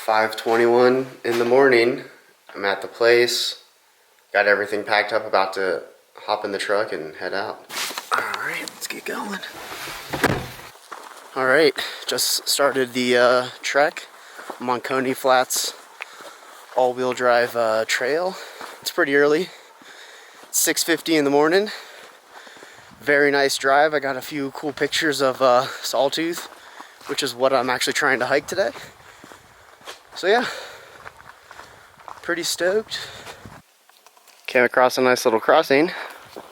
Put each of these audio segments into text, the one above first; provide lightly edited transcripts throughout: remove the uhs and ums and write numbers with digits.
5:21 in the morning. I'm at the place. Got everything packed up, about to hop in the truck and head out. Alright, let's get going. Alright, just started the trek. I'm on Coney Flats all-wheel drive trail. It's pretty early. It's 6:50 in the morning. Very nice drive. I got a few cool pictures of Sawtooth, which is what I'm actually trying to hike today. So yeah, pretty stoked. Came across a nice little crossing.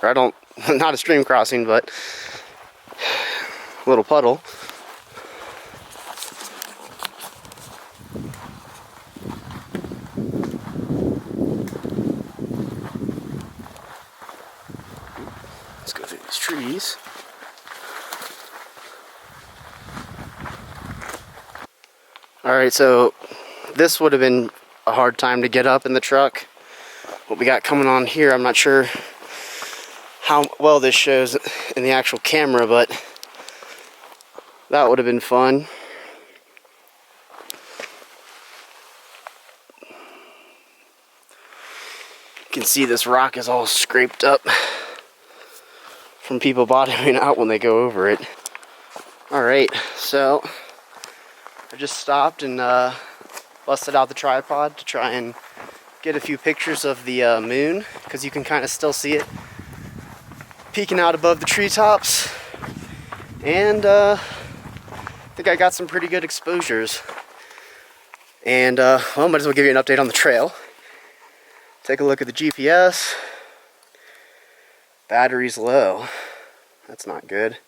Or not a stream crossing, but a little puddle. Let's go through these trees. Alright, so this would have been a hard time to get up in the truck. What we got coming on here, I'm not sure how well this shows in the actual camera, but that would have been fun. You can see this rock is all scraped up from people bottoming out when they go over it. Alright, so I just stopped and busted out the tripod to try and get a few pictures of the moon, because you can kind of still see it peeking out above the treetops. And I think I got some pretty good exposures. And well, I might as well give you an update on the trail. Take a look at the GPS. Battery's low. That's not good.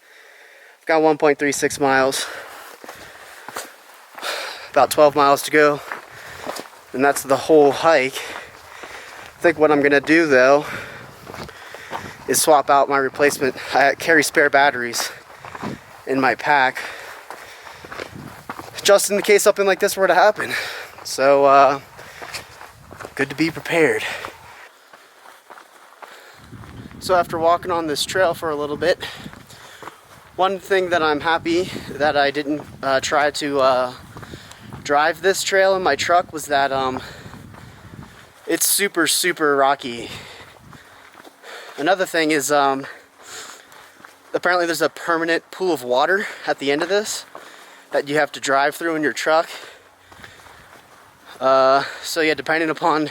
I've got 1.36 miles. About 12 miles to go. And that's the whole hike. I think what I'm gonna do though is swap out my replacement. I carry spare batteries in my pack, just in the case something like this were to happen. So good to be prepared. So after walking on this trail for a little bit, one thing that I'm happy that I didn't try to drive this trail in my truck was that it's super rocky. Another thing is apparently there's a permanent pool of water at the end of this that you have to drive through in your truck. So yeah, depending upon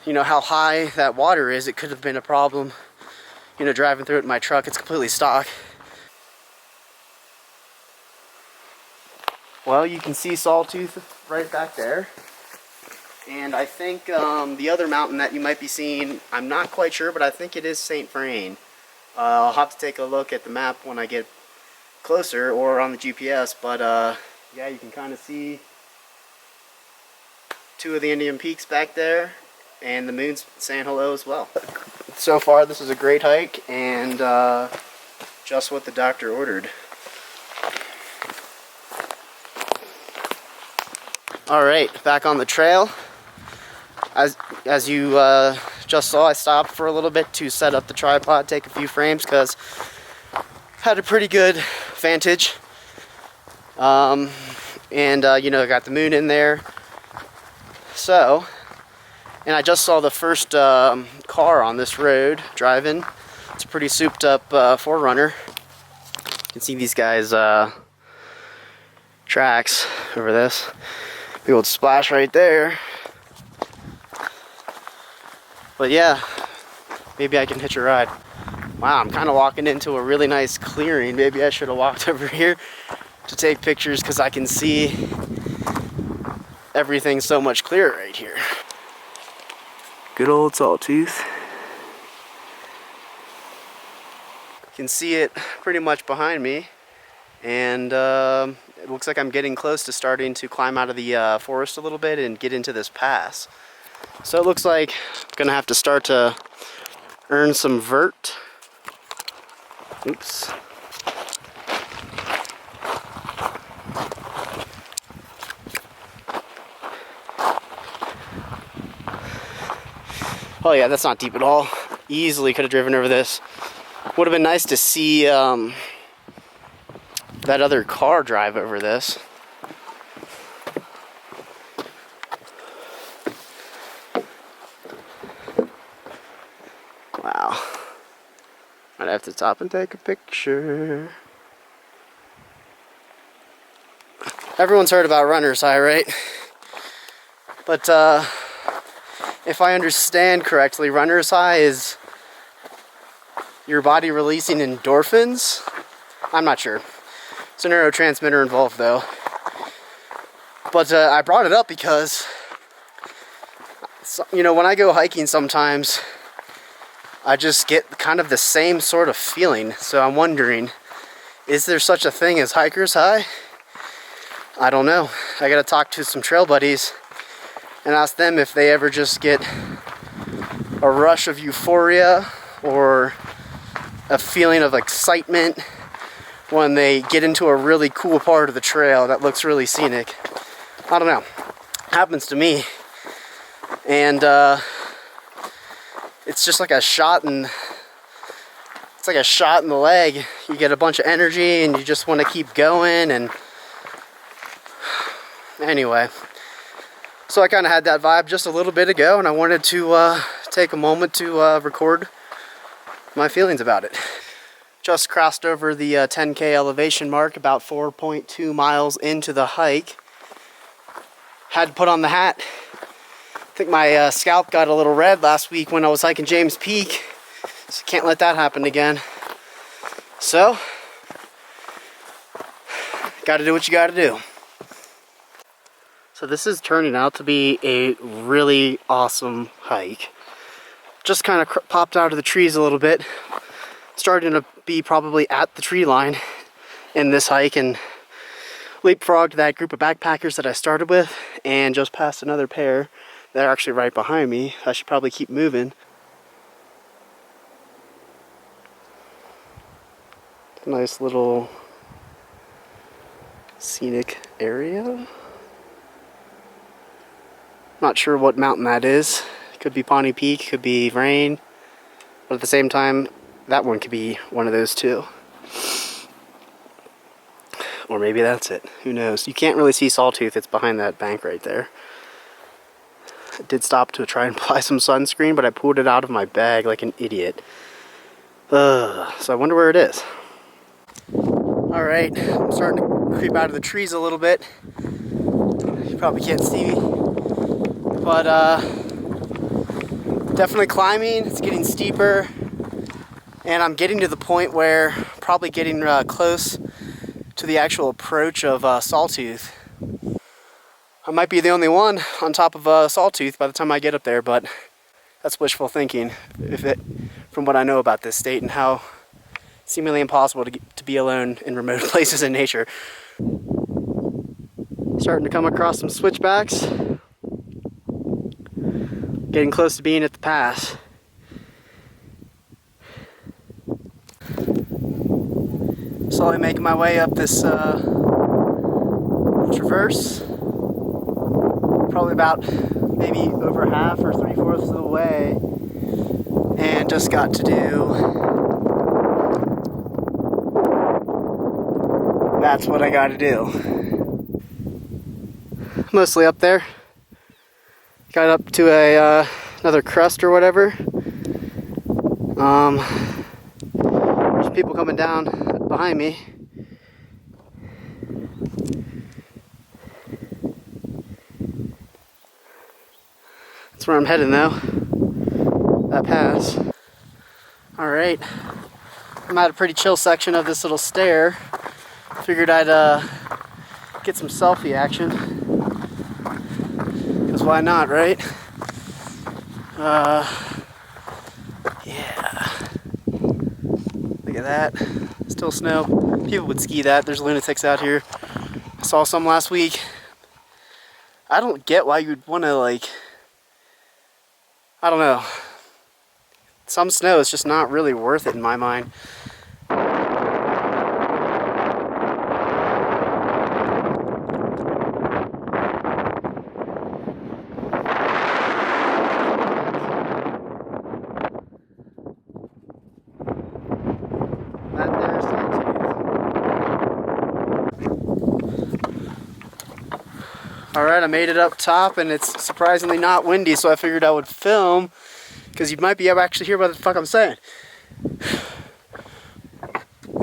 how high that water is, it could have been a problem driving through it in my truck. It's completely stock. Well, you can see Sawtooth right back there. And I think the other mountain that you might be seeing, I'm not quite sure, but I think it is St. Vrain. I'll have to take a look at the map when I get closer, or on the GPS, but yeah, you can kind of see two of the Indian peaks back there, and the moon's saying hello as well. So far, this is a great hike, and just what the doctor ordered. Alright, back on the trail. As you just saw, I stopped for a little bit to set up the tripod, take a few frames, because I had a pretty good vantage. I got the moon in there. So, and I just saw the first car on this road driving. It's a pretty souped up 4Runner. You can see these guys' tracks over this. Big old splash right there. But yeah, maybe I can hitch a ride. Wow, I'm kind of walking into a really nice clearing. Maybe I should have walked over here to take pictures, because I can see everything so much clearer right here. Good old Sawtooth. You can see it pretty much behind me. And it looks like I'm getting close to starting to climb out of the forest a little bit and get into this pass. So it looks like I'm gonna have to start to earn some vert. Oops. Oh yeah, that's not deep at all. Easily could have driven over this. Would have been nice to see that other car drive over this. have to stop and take a picture. Everyone's heard about runner's high, right? But if I understand correctly, runner's high is your body releasing endorphins. I'm not sure. It's a neurotransmitter involved though. But I brought it up because, you know, when I go hiking sometimes, I just get kind of the same sort of feeling. So I'm wondering, is there such a thing as hiker's high? I don't know. I gotta talk to some trail buddies and ask them if they ever just get a rush of euphoria or a feeling of excitement when they get into a really cool part of the trail that looks really scenic. I don't know. It happens to me. And it's just like a shot in the leg. You get a bunch of energy and you just want to keep going. And anyway, so I kind of had that vibe just a little bit ago, and I wanted to take a moment to record my feelings about it. Just crossed over the 10K elevation mark, about 4.2 miles into the hike. Had to put on the hat. I think my scalp got a little red last week when I was hiking James Peak, so can't let that happen again. So, gotta do what you gotta do. So this is turning out to be a really awesome hike. Just kind of popped out of the trees a little bit. Starting to be probably at the tree line in this hike, and leapfrogged that group of backpackers that I started with, and just passed another pair that are actually right behind me. I should probably keep moving. Nice little scenic area. Not sure what mountain that is. Could be Pawnee Peak, could be Rain, but at the same time, that one could be one of those too. Or maybe that's it. Who knows? You can't really see Sawtooth. It's behind that bank right there. I did stop to try and apply some sunscreen, but I pulled it out of my bag like an idiot. So I wonder where it is. Alright, I'm starting to creep out of the trees a little bit. You probably can't see me. But definitely climbing. It's getting steeper. And I'm getting to the point where probably getting close to the actual approach of Sawtooth. I might be the only one on top of Sawtooth by the time I get up there, but that's wishful thinking from what I know about this state and how seemingly impossible to be alone in remote places in nature. Starting to come across some switchbacks. Getting close to being at the pass. Slowly making my way up this traverse. Probably about maybe over half or 3/4 of the way. And just got to do... That's what I gotta do. Mostly up there. Got up to another crest or whatever. There's people coming down behind me. That's where I'm heading though. That pass. Alright. I'm at a pretty chill section of this little stair. Figured I'd get some selfie action. Because why not, right? Yeah. Look at that. Still snow. People would ski that. There's lunatics out here. I saw some last week. I don't get why you'd want to, like... I don't know. Some snow is just not really worth it in my mind. Alright, I made it up top and it's surprisingly not windy, so I figured I would film because you might be able to actually hear what the fuck I'm saying.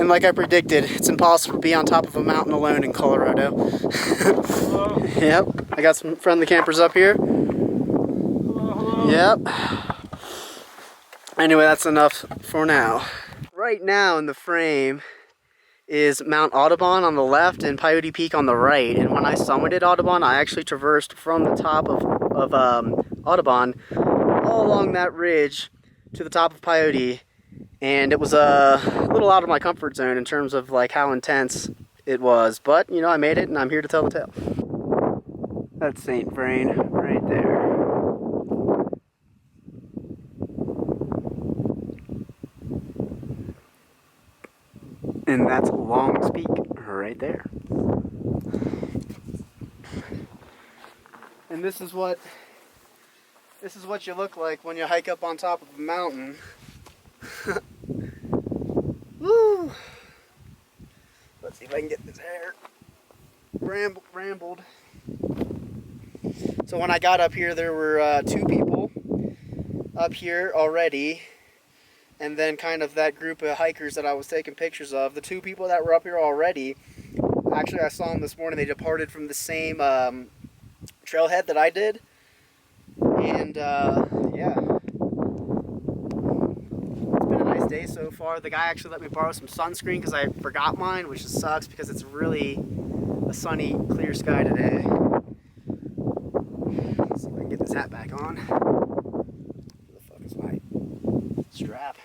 And like I predicted, it's impossible to be on top of a mountain alone in Colorado. Yep, I got some friendly campers up here. Yep. Anyway, that's enough for now. Right now in the frame is Mount Audubon on the left and Peyote Peak on the right. And when I summited Audubon, I actually traversed from the top of Audubon all along that ridge to the top of Peyote. And it was a little out of my comfort zone in terms of like how intense it was. But, you know, I made it and I'm here to tell the tale. That's St. Vrain right there. And that's Long's Peak right there. And this is what you look like when you hike up on top of a mountain. Woo! Let's see if I can get this hair rambled. So when I got up here, there were 2 people up here already. And then kind of that group of hikers that I was taking pictures of. The 2 people that were up here already, actually I saw them this morning. They departed from the same trailhead that I did. And yeah, it's been a nice day so far. The guy actually let me borrow some sunscreen because I forgot mine, which just sucks because it's really a sunny, clear sky today. Let's see if I can get this hat back on. Where the fuck is my strap?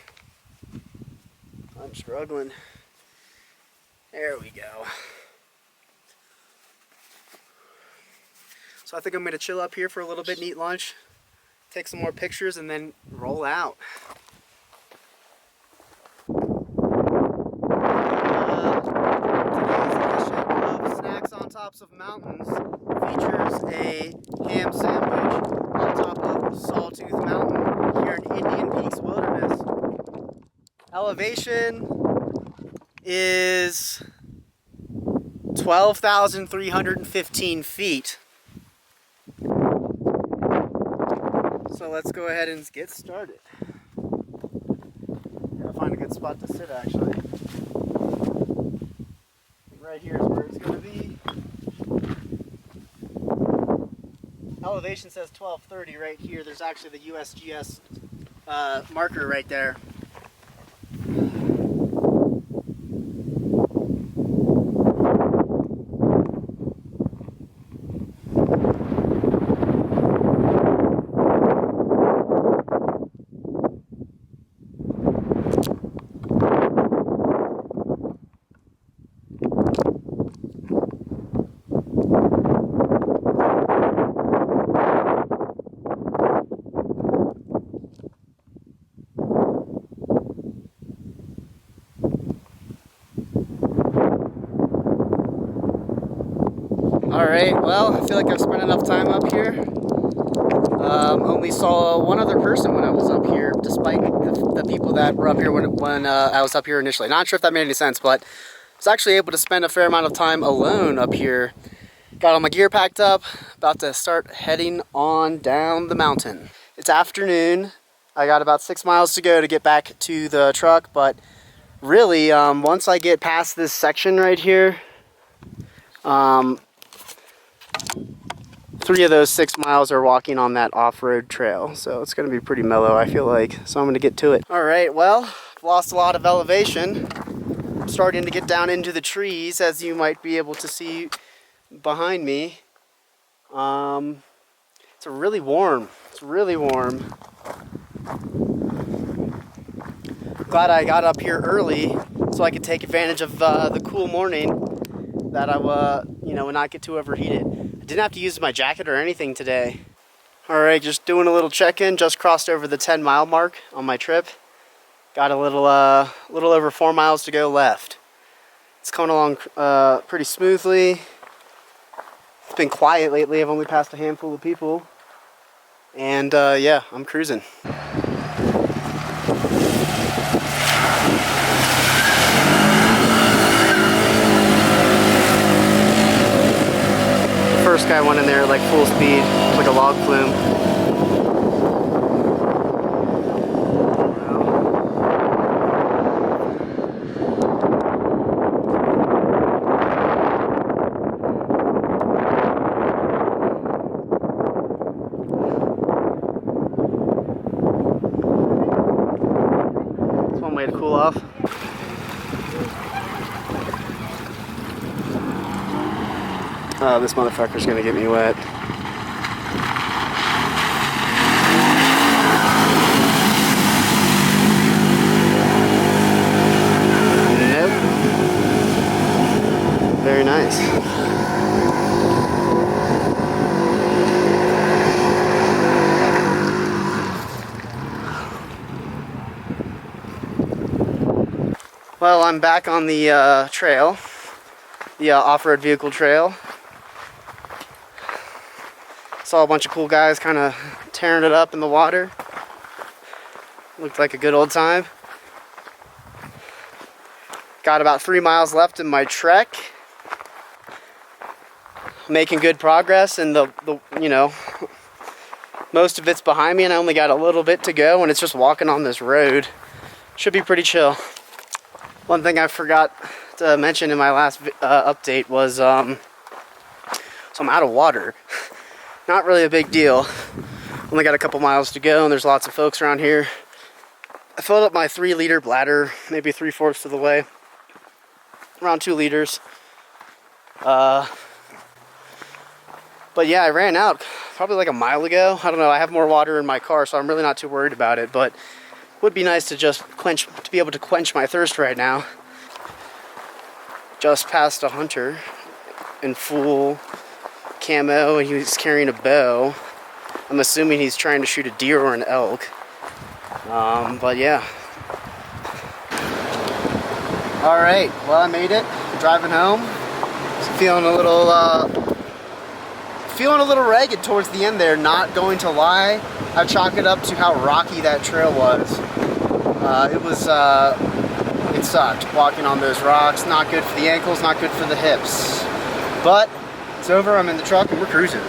I'm struggling. There we go. So I think I'm going to chill up here for a little bit and eat lunch, take some more pictures, and then roll out. Today's edition of Snacks on Tops of Mountains features a ham sandwich on top of Sawtooth Mountain here in Indian Peaks Wilderness. Elevation is 12,315 feet. So let's go ahead and get started. Gotta find a good spot to sit actually. Right here is where it's gonna be. Elevation says 1230 right here. There's actually the USGS marker right there. Alright, well, I feel like I've spent enough time up here. Only saw one other person when I was up here, despite the people that were up here when I was up here initially. Not sure if that made any sense, but I was actually able to spend a fair amount of time alone up here. Got all my gear packed up, about to start heading on down the mountain. It's afternoon. I got about 6 miles to go to get back to the truck, but really, once I get past this section right here, 3 of those 6 miles are walking on that off-road trail, so it's going to be pretty mellow, I feel like, so I'm going to get to it. Alright, well, I've lost a lot of elevation. I'm starting to get down into the trees, as you might be able to see behind me. It's really warm. It's really warm. Glad I got up here early so I could take advantage of the cool morning that I would not get too overheated. I didn't have to use my jacket or anything today. Alright, just doing a little check-in. Just crossed over the 10-mile mark on my trip. Got a little over 4 miles to go left. It's coming along pretty smoothly. It's been quiet lately. I've only passed a handful of people. And yeah, I'm cruising. First guy went in there at like full speed, like a log flume. This motherfucker's gonna get me wet. Nope. Very nice. Well, I'm back on the trail, the off-road vehicle trail. Saw a bunch of cool guys kind of tearing it up in the water. Looked like a good old time. Got about 3 miles left in my trek. Making good progress, and the you know, most of it's behind me, and I only got a little bit to go, and it's just walking on this road. Should be pretty chill. One thing I forgot to mention in my last update was so I'm out of water. Not really a big deal. Only got a couple miles to go, and there's lots of folks around here. I filled up my 3-liter bladder, maybe 3/4 of the way. Around 2 liters. But yeah, I ran out probably like a mile ago. I don't know, I have more water in my car, so I'm really not too worried about it, but it would be nice to just be able to quench my thirst right now. Just passed a hunter in full camo, and he's carrying a bow. I'm assuming he's trying to shoot a deer or an elk. But yeah. Alright, well, I made it. Driving home. Feeling a little ragged towards the end there, not going to lie. I chalk it up to how rocky that trail was. It sucked walking on those rocks. Not good for the ankles, not good for the hips. But it's over, I'm in the truck, and we're cruising.